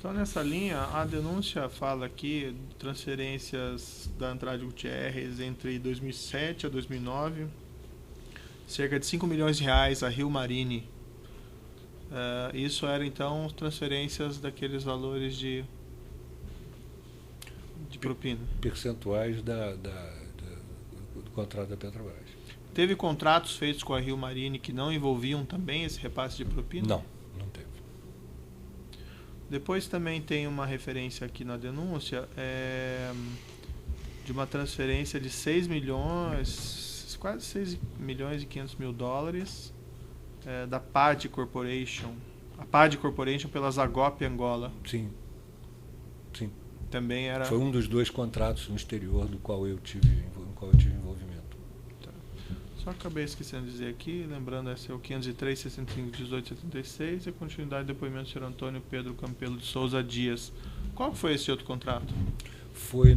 Então, nessa linha, a denúncia fala aqui de transferências da Andrade Gutierrez entre 2007 a 2009, cerca de 5 milhões de reais a Rio Marine. Isso era, então, transferências daqueles valores de propina. Percentuais do contrato da Petrobras. Teve contratos feitos com a Rio Marine que não envolviam também esse repasse de propina? Não teve. Depois também tem uma referência aqui na denúncia de uma transferência de 6 milhões, quase 6 milhões e 500 mil dólares da PAD Corporation. A PAD Corporation pela Zagop Angola. Sim. Também era... Foi um dos 2 contratos no exterior no qual eu tive envolvimento. Tá. Só acabei esquecendo de dizer aqui, lembrando, esse é o 503, 65, 18, 76 e a continuidade do depoimento do Sr. Antônio Pedro Campelo de Souza Dias. Qual foi esse outro contrato? Foi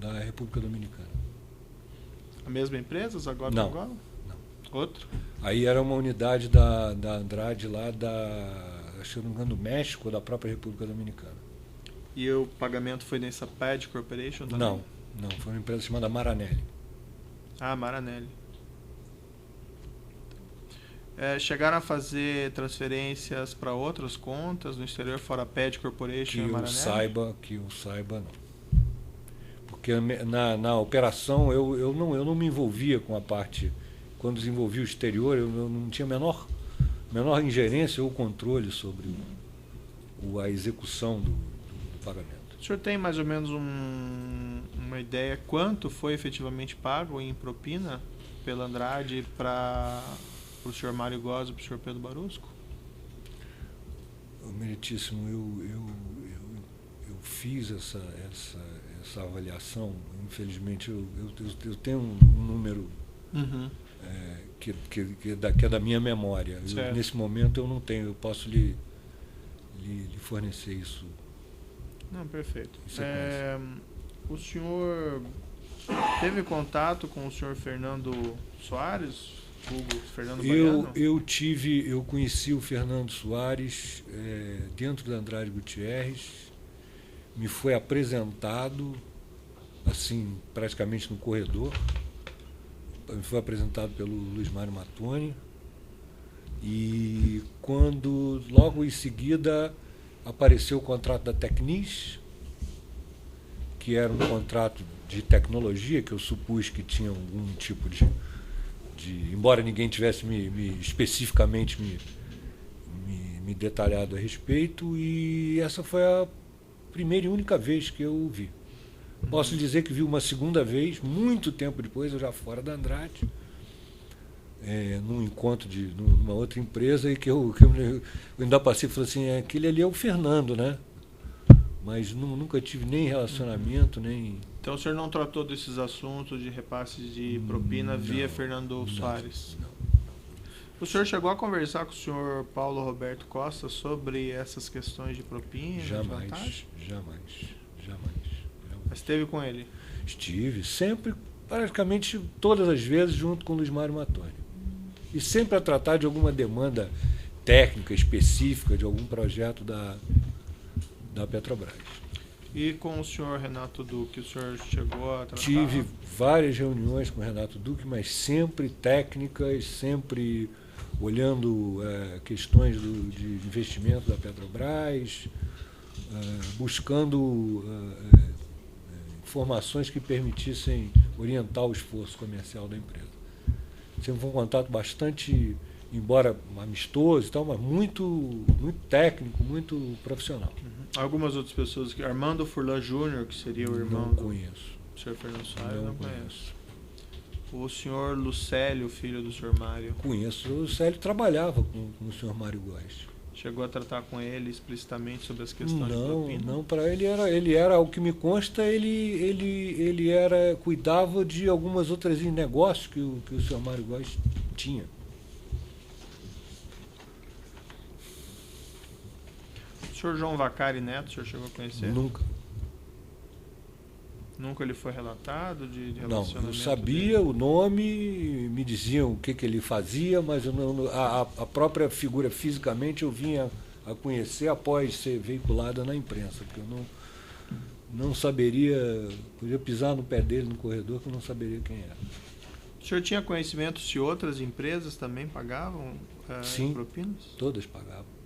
na República Dominicana. A mesma empresa, Zagop Angola? Não. Outro? Aí era uma unidade da Andrade lá acho que não me engano, do México ou da própria República Dominicana. E o pagamento foi nessa PAD Corporation também? Não, foi uma empresa chamada Maranelli. Maranelli. Chegaram a fazer transferências para outras contas no exterior, fora a PAD Corporation e Maranelli? Que eu saiba, não. Porque na operação eu não me envolvia com a parte... Quando desenvolvi o exterior, eu não tinha menor ingerência ou controle sobre a execução do pagamento. O senhor tem mais ou menos uma ideia quanto foi efetivamente pago em propina pela Andrade para o senhor Mário Góes e para o senhor Pedro Barusco? Meritíssimo, eu fiz essa avaliação. Infelizmente, eu tenho um número... Uhum. Que é da minha memória. Nesse momento eu não tenho, eu posso lhe fornecer isso. Não, perfeito. O senhor teve contato com o senhor Fernando Soares, Hugo Fernando Baiano? Eu conheci o Fernando Soares dentro da Andrade Gutierrez, me foi apresentado assim, praticamente no corredor. Foi apresentado pelo Luiz Mário Mattoni e logo em seguida apareceu o contrato da Tecnis, que era um contrato de tecnologia que eu supus que tinha algum tipo de embora ninguém tivesse especificamente me detalhado a respeito, e essa foi a primeira e única vez que eu o vi. Posso dizer que vi uma segunda vez, muito tempo depois, eu já fora da Andrade, num encontro numa outra empresa, e que eu ainda passei e falei assim, aquele ali é o Fernando, né? Mas nunca tive nem relacionamento, nem... Então o senhor não tratou desses assuntos de repasses de propina via Fernando Soares? Não. O senhor chegou a conversar com o senhor Paulo Roberto Costa sobre essas questões de propina? Jamais. Mas esteve com ele? Estive, sempre, praticamente todas as vezes, junto com o Luiz Mário Mattoni. E sempre a tratar de alguma demanda técnica, específica, de algum projeto da Petrobras. E com o senhor Renato Duque, o senhor chegou a tratar? Tive várias reuniões com o Renato Duque, mas sempre técnicas, sempre olhando questões de investimento da Petrobras, buscando informações que permitissem orientar o esforço comercial da empresa. Sempre foi um contato bastante, embora amistoso e tal, mas muito técnico, muito profissional. Algumas outras pessoas, Armando Furlan Júnior, que seria o irmão não conheço. do senhor Fernando Soares, não conheço. O senhor Lucélio, filho do senhor Mário? Conheço. O Lucélio trabalhava com o senhor Mário Góes. Chegou a tratar com ele explicitamente sobre as questões de propina? Não, para ele era, ao que me consta, ele cuidava de algumas outras negócios que o senhor Mário Góes tinha. O senhor João Vacari Neto, o senhor chegou a conhecer? Nunca. Nunca ele foi relatado de relacionamento? Não, eu sabia o nome, me diziam o que ele fazia, mas a própria figura fisicamente eu vinha a conhecer após ser veiculada na imprensa, porque eu não saberia, podia pisar no pé dele no corredor que eu não saberia quem era. O senhor tinha conhecimento se outras empresas também pagavam Sim, propinas? Todas pagavam.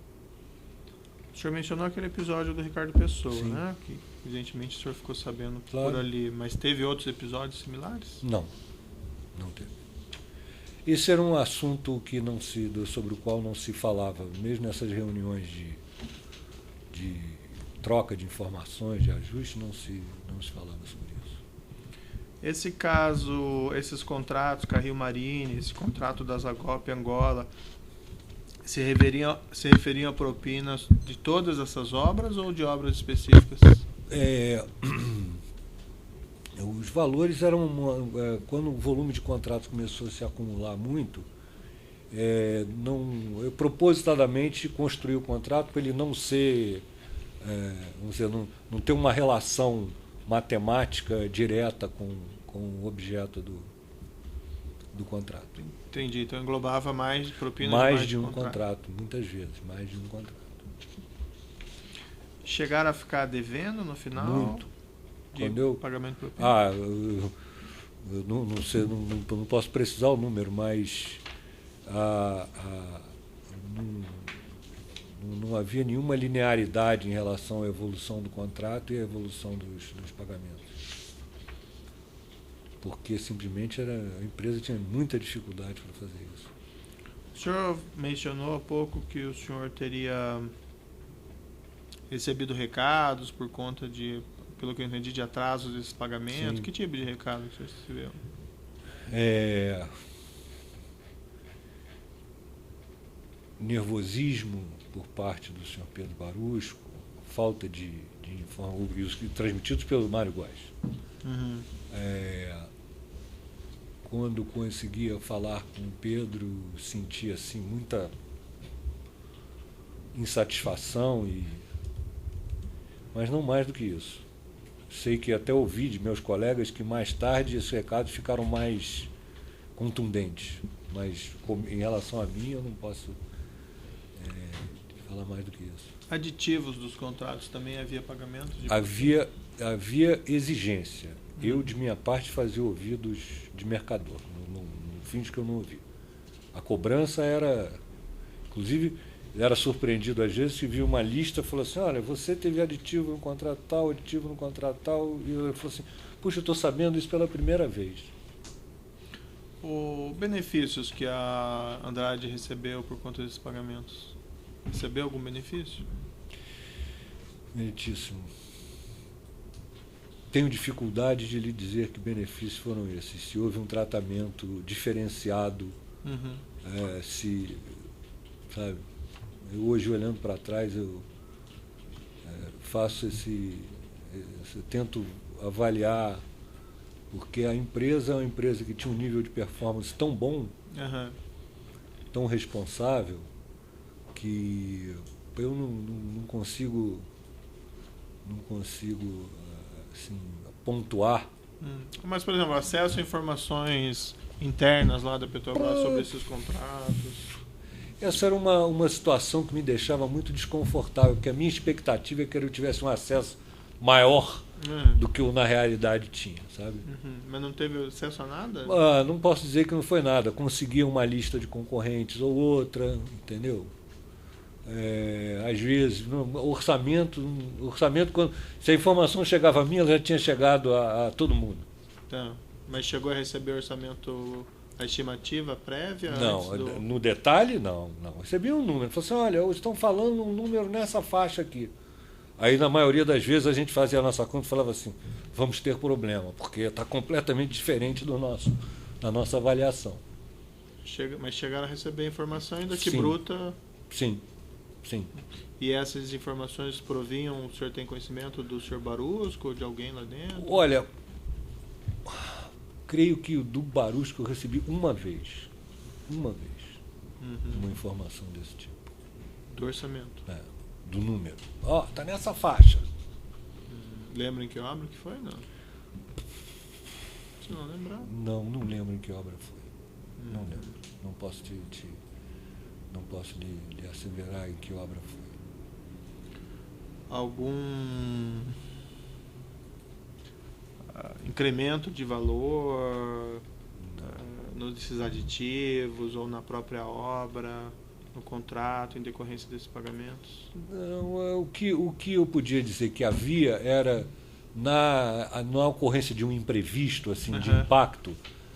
O senhor mencionou aquele episódio do Ricardo Pessoa, Sim. né? Que evidentemente o senhor ficou sabendo Claro. por ali, mas teve outros episódios similares? Não teve. Esse era um assunto que sobre o qual não se falava, mesmo nessas reuniões de troca de informações, de ajuste, não se falava sobre isso. Esse caso, esses contratos com a Rio Marine, esse contrato da Zagop Angola, se referiam a propinas de todas essas obras ou de obras específicas? Os valores eram, quando o volume de contratos começou a se acumular muito, eu propositadamente construí o contrato para ele não ser, vamos dizer, não ter uma relação matemática direta com o objeto do contrato. Entendi, então englobava mais propinas mais de um contrato, muitas vezes, mais de um contrato. Chegaram a ficar devendo no final? Muito. De pagamento de propina? Eu não sei, não posso precisar o número, mas não havia nenhuma linearidade em relação à evolução do contrato e à evolução dos pagamentos. Porque simplesmente a empresa tinha muita dificuldade para fazer isso. O senhor mencionou há pouco que o senhor teria recebido recados por conta de, pelo que eu entendi, de atrasos desses pagamentos. Sim. Que tipo de recado que o senhor recebeu? Nervosismo por parte do senhor Pedro Barusco, falta de informações transmitidos pelo Mário Góes. Uhum. Quando conseguia falar com o Pedro, sentia assim, muita insatisfação, mas não mais do que isso. Sei que até ouvi de meus colegas que mais tarde esses recados ficaram mais contundentes, mas em relação a mim eu não posso falar mais do que isso. Aditivos dos contratos também havia pagamentos? Havia exigência. Eu, de minha parte, fazia ouvidos de mercador, no fim de que eu não ouvi. A cobrança era... Inclusive, era surpreendido às vezes que via uma lista e falou assim, olha, você teve aditivo no contrato tal, aditivo no contrato tal, e eu falei assim, puxa, eu estou sabendo isso pela primeira vez. Os benefícios que a Andrade recebeu por conta desses pagamentos, recebeu algum benefício? Meritíssimo. Tenho dificuldade de lhe dizer que benefícios foram esses. Se houve um tratamento diferenciado, sabe? Eu, hoje, olhando para trás, eu faço tento avaliar, porque a empresa é uma empresa que tinha um nível de performance tão bom, tão responsável, que eu não consigo assim, pontuar. Mas, por exemplo, acesso a informações internas lá da Petrobras sobre esses contratos? Essa era uma situação que me deixava muito desconfortável, porque a minha expectativa é que eu tivesse um acesso maior do que eu na realidade tinha, sabe? Mas não teve acesso a nada? Não posso dizer que não foi nada. Conseguia uma lista de concorrentes ou outra, entendeu? Às vezes, orçamento, se a informação chegava a mim, ela já tinha chegado a todo mundo. Tá. Mas chegou a receber orçamento, a estimativa prévia? Não, no detalhe, não. Recebi um número. Falei assim, olha, estão falando um número nessa faixa aqui. Aí, na maioria das vezes, a gente fazia a nossa conta e falava assim, vamos ter problema, porque está completamente diferente da nossa avaliação. Mas chegaram a receber informação ainda que Sim. bruta? Sim. E essas informações provinham, o senhor tem conhecimento do senhor Barusco ou de alguém lá dentro? Olha, creio que o do Barusco eu recebi uma vez uma informação desse tipo. Do orçamento? Do número. Tá nessa faixa. Lembra em que obra que foi? Não. Se não lembrar? Não lembro em que obra foi. Não lembro. Não posso lhe asseverar em que obra foi. algum incremento de valor nesses aditivos ou na própria obra, no contrato, em decorrência desses pagamentos? Não, o que eu podia dizer que havia era, na ocorrência de um imprevisto, assim, de impacto,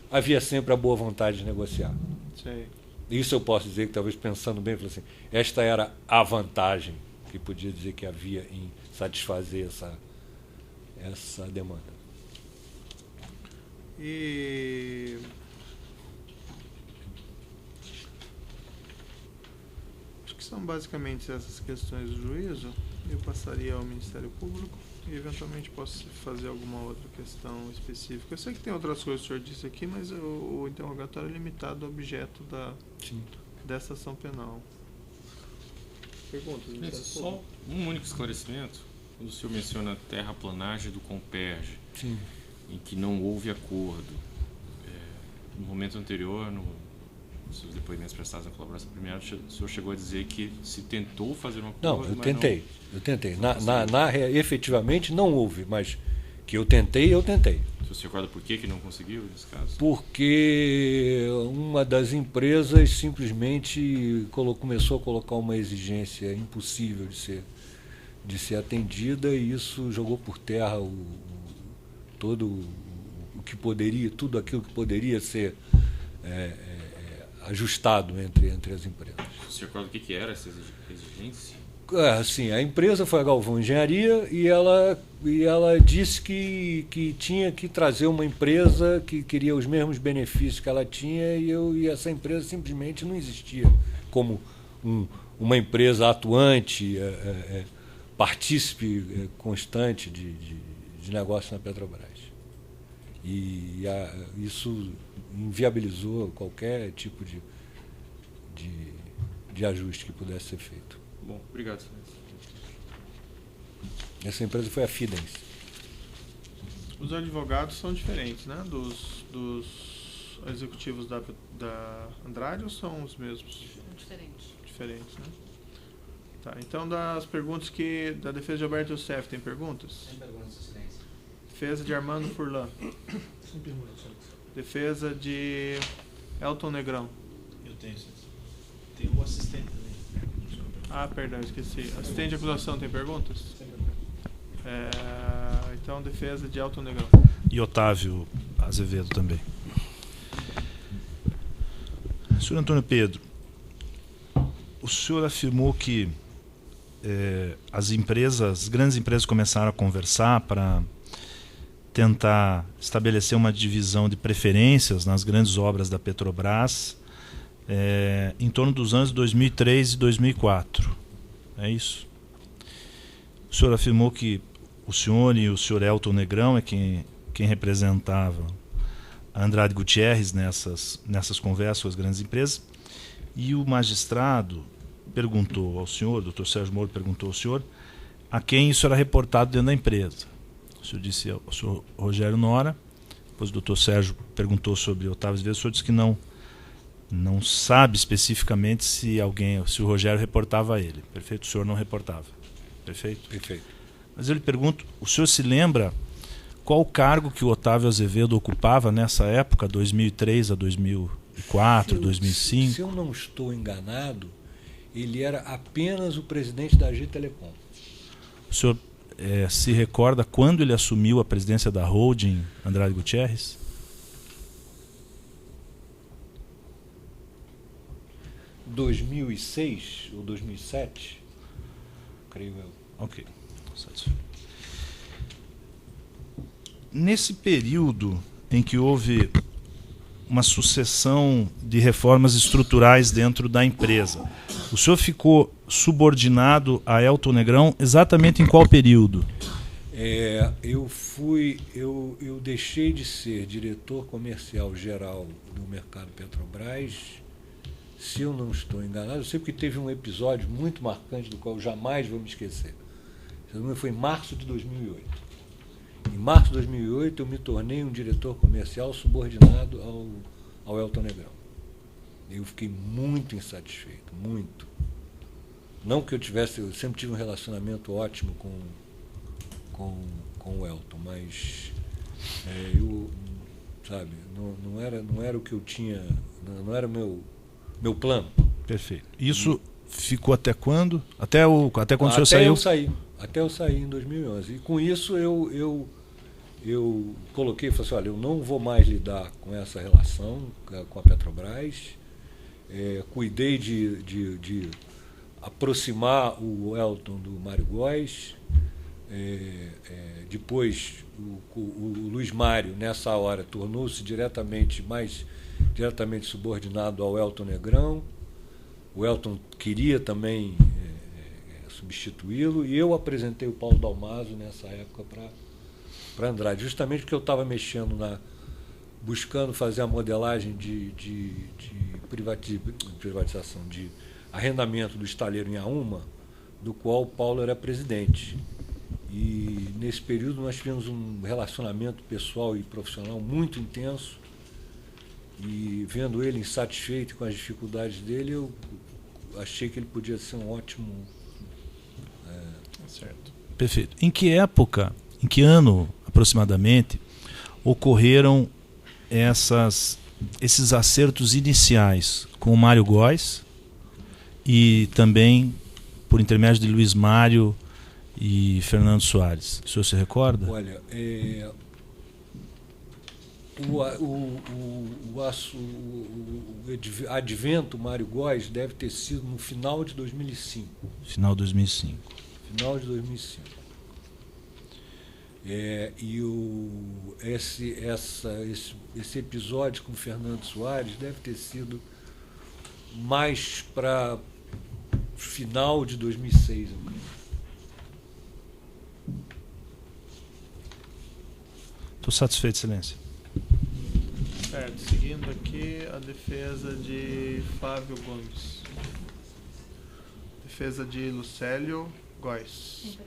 havia sempre a boa vontade de negociar. Sei. Isso eu posso dizer que, talvez pensando bem, falei assim, esta era a vantagem que podia dizer que havia em satisfazer essa demanda. E acho que são basicamente essas questões do juízo. Eu passaria ao Ministério Público e eventualmente posso fazer alguma outra questão específica. Eu sei que tem outras coisas que o senhor disse aqui, mas o interrogatório é limitado ao objeto dessa ação penal. Perguntas, Ministério Só um único esclarecimento. Quando o senhor menciona a terraplanagem do Comperj, Sim. em que não houve acordo, no momento anterior, nos seus depoimentos prestados na colaboração premiada, o senhor chegou a dizer que se tentou fazer um acordo. Não, eu tentei. Efetivamente não houve, mas que eu tentei. O senhor se recorda por que não conseguiu nesse caso? Porque uma das empresas simplesmente começou a colocar uma exigência impossível de ser atendida, e isso jogou por terra todo o que poderia, tudo aquilo que poderia ser ajustado entre as empresas. Você recorda o que era essa exigência? Sim, a empresa foi a Galvão Engenharia e ela disse que tinha que trazer uma empresa que queria os mesmos benefícios que ela tinha, e essa empresa simplesmente não existia como uma empresa atuante, partícipe constante de negócio na Petrobras. E isso inviabilizou qualquer tipo de ajuste que pudesse ser feito. Bom, obrigado, senhor. Essa empresa foi a Fidens. Os advogados são diferentes, né? Dos executivos da Andrade, ou são os mesmos? Diferentes, né? Tá, então das perguntas da defesa de Alberto Youssef, tem perguntas? Sem perguntas, excelência. Defesa de Armando Furlan. Sem perguntas, excelência. Defesa de Elton Negrão. Eu tenho, excelência. Tem um assistente também. Perdão, esqueci. Assistente de acusação, tem perguntas? Sem perguntas. Então, defesa de Elton Negrão. E Otávio Azevedo também. Senhor Antônio Pedro, o senhor afirmou que as grandes empresas começaram a conversar para tentar estabelecer uma divisão de preferências nas grandes obras da Petrobras em torno dos anos 2003 e 2004. É isso? O senhor afirmou que o senhor e o senhor Elton Negrão é quem representava a Andrade Gutierrez nessas conversas com as grandes empresas, e o magistrado perguntou ao senhor, o doutor Sérgio Moro perguntou ao senhor, a quem isso era reportado dentro da empresa. O senhor disse ao senhor Rogério Nora, depois o doutor Sérgio perguntou sobre Otávio Azevedo, o senhor disse que não sabe especificamente se o Rogério reportava a ele. Perfeito? O senhor não reportava. Perfeito? Perfeito. Mas eu lhe pergunto, o senhor se lembra qual o cargo que o Otávio Azevedo ocupava nessa época, 2003 a 2004, 2005? Se eu não estou enganado, ele era apenas o presidente da AG Telecom. O senhor se recorda quando ele assumiu a presidência da holding Andrade Gutierrez? Em 2006 ou 2007, creio eu. Ok. Nesse período em que houve uma sucessão de reformas estruturais dentro da empresa, o senhor ficou subordinado a Elton Negrão exatamente em qual período? Eu deixei de ser diretor comercial geral do mercado Petrobras, se eu não estou enganado. Eu sei porque teve um episódio muito marcante do qual eu jamais vou me esquecer. Foi em março de 2008. Em março de 2008 eu me tornei um diretor comercial subordinado ao Elton Negrão. Eu fiquei muito insatisfeito, muito. Não que eu sempre tive um relacionamento ótimo com o Elton, mas eu, sabe, não era o que eu tinha, não era o meu plano. Perfeito. Isso ficou até quando? Até quando o senhor saiu? Até eu sair em 2011. E com isso eu coloquei, falei assim, olha, eu não vou mais lidar com essa relação com a Petrobras. Cuidei de aproximar o Elton do Mário Góes. Depois o Luiz Mário, nessa hora, tornou-se mais diretamente subordinado ao Elton Negrão. O Elton queria também substituí-lo, e eu apresentei o Paulo Dalmaso nessa época para Andrade, justamente porque eu estava mexendo buscando fazer a modelagem de privatização, de arrendamento do estaleiro em Auma, do qual o Paulo era presidente. E nesse período nós tivemos um relacionamento pessoal e profissional muito intenso, e vendo ele insatisfeito com as dificuldades dele, eu achei que ele podia ser um ótimo... Certo. Perfeito. Em que época, em que ano aproximadamente, ocorreram esses acertos iniciais com o Mário Góes e também por intermédio de Luiz Mário e Fernando Soares? O senhor se recorda? Olha, o advento Mário Góes deve ter sido no final de 2005. Final de 2005. Final de 2005. Esse episódio com o Fernando Soares deve ter sido mais para final de 2006. Estou satisfeito, Excelência. Certo, seguindo aqui a defesa de Flávio Gomes. Defesa de Lucélio Góes.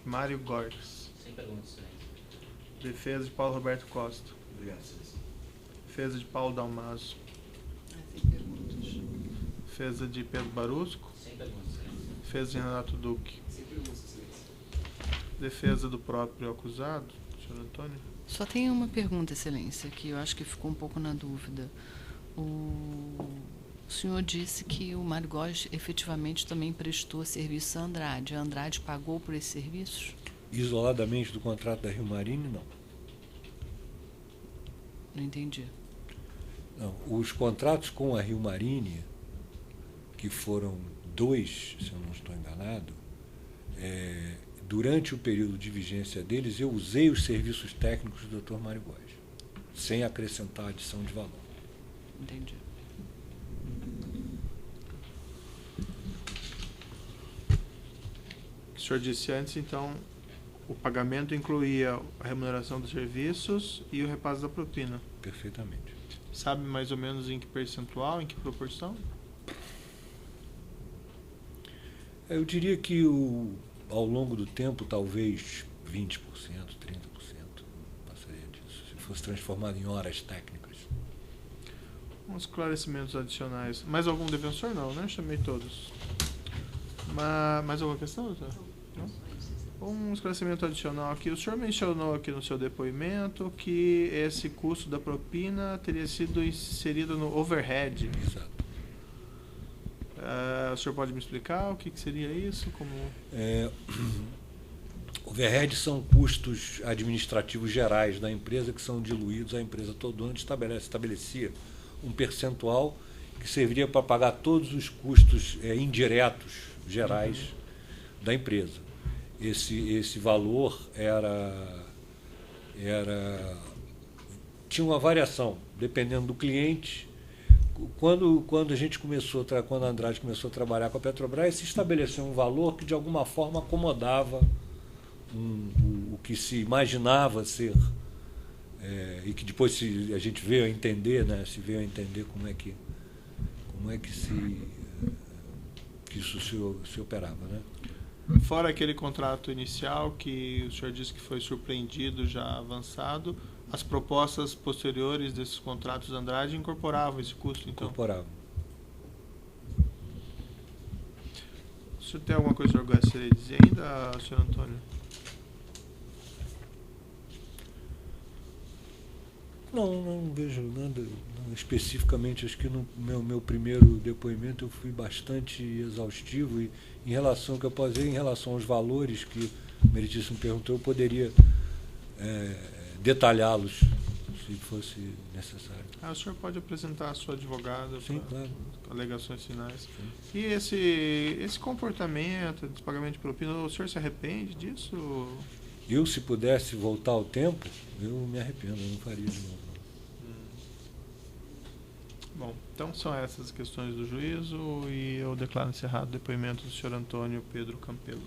Mário Góes. Sem perguntas, Excelência. Defesa de Paulo Roberto Costa. Obrigado, Excelência. Defesa de Paulo Dalmaso. Sem perguntas. Defesa de Pedro Barusco. Sem perguntas, Excelência. Defesa de Renato Duque. Sem perguntas, Excelência. Defesa do próprio acusado, senhor Antônio. Só tem uma pergunta, Excelência, que eu acho que ficou um pouco na dúvida. O senhor disse que o Mário Góes efetivamente também prestou serviço a Andrade. A Andrade pagou por esses serviços? Isoladamente do contrato da Rio Marine, não. Não entendi. Não, os contratos com a Rio Marine, que foram 2, se eu não estou enganado, durante o período de vigência deles, eu usei os serviços técnicos do Dr. Mário Góes, sem acrescentar adição de valor. Entendi. O senhor disse antes, então, o pagamento incluía a remuneração dos serviços e o repasse da propina. Perfeitamente. Sabe mais ou menos em que percentual, em que proporção? Eu diria que ao longo do tempo, talvez 20%, 30% passaria disso, se fosse transformado em horas técnicas. Uns esclarecimentos adicionais. Mais algum defensor? Não, né? Chamei todos. Mais alguma questão, doutor? Não? Um esclarecimento adicional aqui. O senhor mencionou aqui no seu depoimento que esse custo da propina teria sido inserido no overhead. Exato. O senhor pode me explicar o que seria isso? Overhead são custos administrativos gerais da empresa que são diluídos. A empresa todo ano estabelecia um percentual que serviria para pagar todos os custos indiretos gerais da empresa. Esse valor tinha uma variação, dependendo do cliente. Quando a Andrade começou a trabalhar com a Petrobras, se estabeleceu um valor que de alguma forma acomodava o que se imaginava ser, e que depois a gente veio a entender, né? Se veio a entender como é que isso se operava, né? Fora aquele contrato inicial que o senhor disse que foi surpreendido, já avançado, as propostas posteriores desses contratos Andrade incorporavam esse custo, então? Incorporavam. senhor tem alguma coisa que o senhor gostaria de dizer ainda, senhor Antônio? Não vejo nada não, especificamente. Acho que no meu primeiro depoimento eu fui bastante exaustivo e em relação ao que eu posso dizer, em relação aos valores que o meritíssimo perguntou, eu poderia detalhá-los se fosse necessário. O senhor pode apresentar a sua advogada Sim, para claro. alegações finais. E esse comportamento de pagamento de propina, o senhor se arrepende disso? Eu, se pudesse voltar ao tempo, eu me arrependo, eu não faria de novo. Bom, então são essas questões do juízo e eu declaro encerrado o depoimento do senhor Antônio Pedro Campelo.